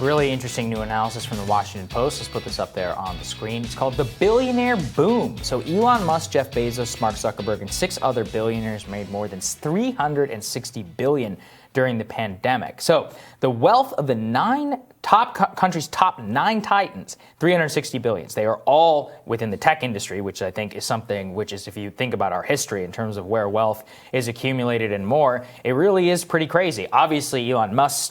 Really interesting new analysis from the Washington Post. Let's put this up there on the screen. It's called The Billionaire Boom. So Elon Musk, Jeff Bezos, Mark Zuckerberg, and 6 other billionaires made more than $360 billion during the pandemic. So the wealth of the country's top 9 titans, $360 billion. They are all within the tech industry, which I think is something which is, if you think about our history in terms of where wealth is accumulated and more, it really is pretty crazy. Obviously, Elon Musk's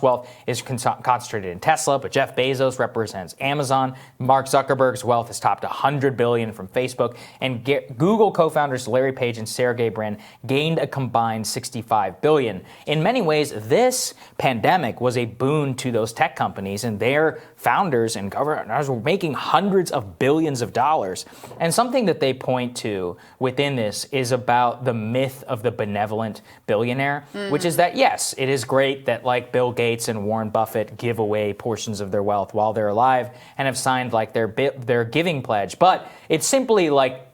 wealth is concentrated in Tesla, but Jeff Bezos represents Amazon. Mark Zuckerberg's wealth has topped $100 billion from Facebook, and Google co-founders Larry Page and Sergey Brin gained a combined $65 billion. In many ways, this pandemic was a boon to those tech companies, and their founders and governors were making hundreds of billions of dollars. And something that they point to within this is about the myth of the benevolent billionaire, which is that, yes, it is great that like Bill Gates and Warren Buffett give away portions of their wealth while they're alive and have signed like their giving pledge, but it's simply like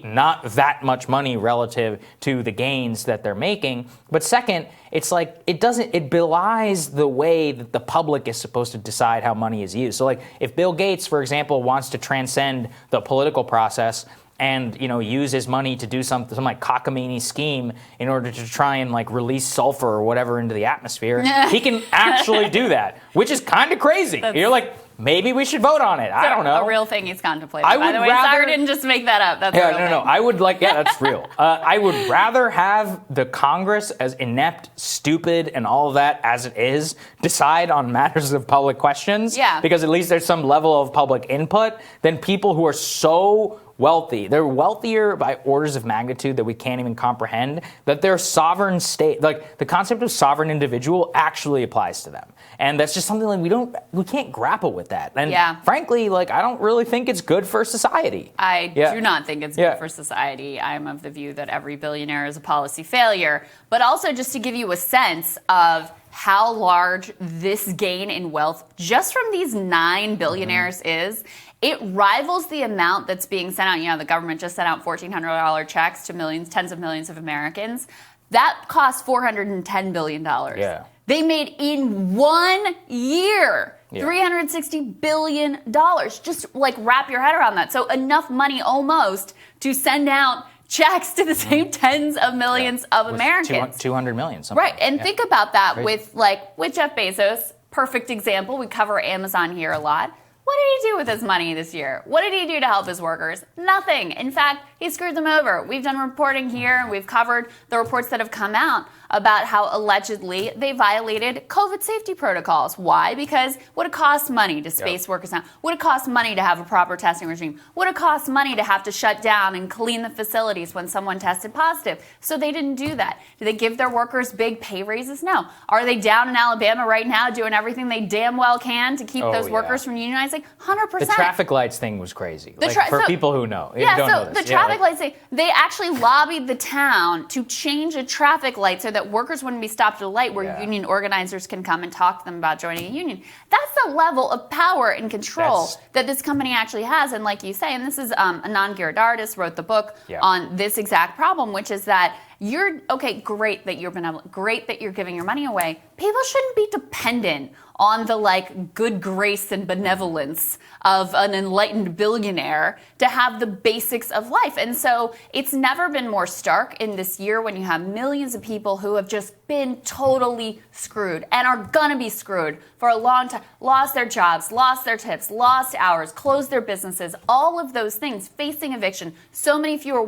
not that much money relative to the gains that they're making. But second, it's like it belies the way that the public is supposed to decide how money is used. So like if Bill Gates, for example, wants to transcend the political process and, use his money to do some like cockamamie scheme in order to try and like release sulfur or whatever into the atmosphere, he can actually do that, which is kind of crazy. You're like, maybe we should vote on it. I don't know. A real thing he's contemplating. By the way, Saagar didn't just make that up. That's a real thing. I would that's real. I would rather have the Congress, as inept, stupid, and all of that as it is, decide on matters of public questions. Yeah. Because at least there's some level of public input than people who are so wealthy. They're wealthier by orders of magnitude that we can't even comprehend, that their sovereign state, like the concept of sovereign individual actually applies to them. And that's just something like we can't grapple with that. And frankly, I don't really think it's good for society. I do not think it's good for society. I'm of the view that every billionaire is a policy failure. But also just to give you a sense of how large this gain in wealth just from these 9 billionaires is, it rivals the amount that's being sent out. The government just sent out $1,400 checks to millions, tens of millions of Americans. That cost $410 billion. Yeah. They made in 1 year $360 billion. Just wrap your head around that. So enough money almost to send out checks to the same tens of millions of Americans. 200 million. Right. And think about that with Jeff Bezos. Perfect example. We cover Amazon here a lot. What did he do with his money this year? What did he do to help his workers? Nothing. In fact, he screwed them over. We've done reporting here, and we've covered the reports that have come out about how allegedly they violated COVID safety protocols. Why? Because would it cost money to space workers now? Would it cost money to have a proper testing regime? Would it cost money to have to shut down and clean the facilities when someone tested positive? So they didn't do that. Did they give their workers big pay raises? No. Are they down in Alabama right now doing everything they damn well can to keep those workers from unionizing? 100%. The traffic lights thing was crazy. For people who know. The traffic lights thing, they actually lobbied the town to change a traffic light so that workers wouldn't be stopped at a light where union organizers can come and talk to them about joining a union. That's the level of power and control that this company actually has. And like you say, and this is Anand Giridharadas wrote the book on this exact problem, which is that great that you're benevolent, great that you're giving your money away. People shouldn't be dependent on the good grace and benevolence of an enlightened billionaire to have the basics of life. And so it's never been more stark in this year when you have millions of people who have just been totally screwed and are gonna be screwed for a long time, lost their jobs, lost their tips, lost hours, closed their businesses, all of those things, facing eviction. So many fewer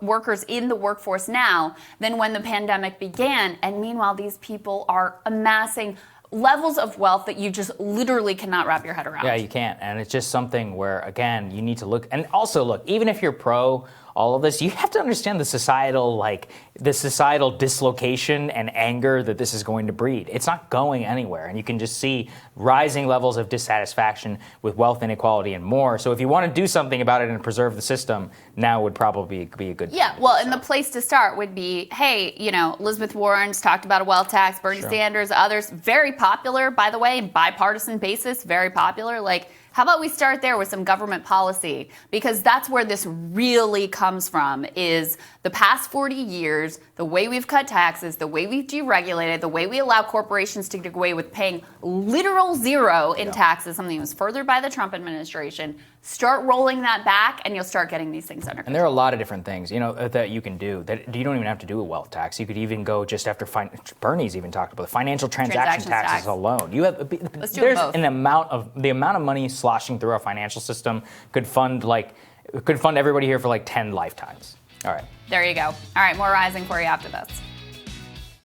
workers in the workforce now than when the pandemic began. And meanwhile, these people are amassing levels of wealth that you just literally cannot wrap your head around. Yeah, you can't. And it's just something where, again, you need to look. And also, look, even if you're pro all of this, you have to understand the societal dislocation and anger that this is going to breed. It's not going anywhere. And you can just see rising levels of dissatisfaction with wealth inequality and more. So if you want to do something about it and preserve the system, now would probably be a good time. And the place to start would be, hey, Elizabeth Warren's talked about a wealth tax, Bernie Sanders, others, very popular, by the way, bipartisan basis, very popular. How about we start there with some government policy? Because that's where this really comes from, is the past 40 years, the way we've cut taxes, the way we've deregulated, the way we allow corporations to get away with paying literal zero in taxes, something that was furthered by the Trump administration. Start rolling that back, and you'll start getting these things under control. And there are a lot of different things, that you can do. That you don't even have to do a wealth tax. You could even go just after Bernie's even talked about the financial transaction taxes alone. You have there's the amount of money sloshing through our financial system could fund everybody here for like 10 lifetimes. All right. There you go. All right, more rising for you after this.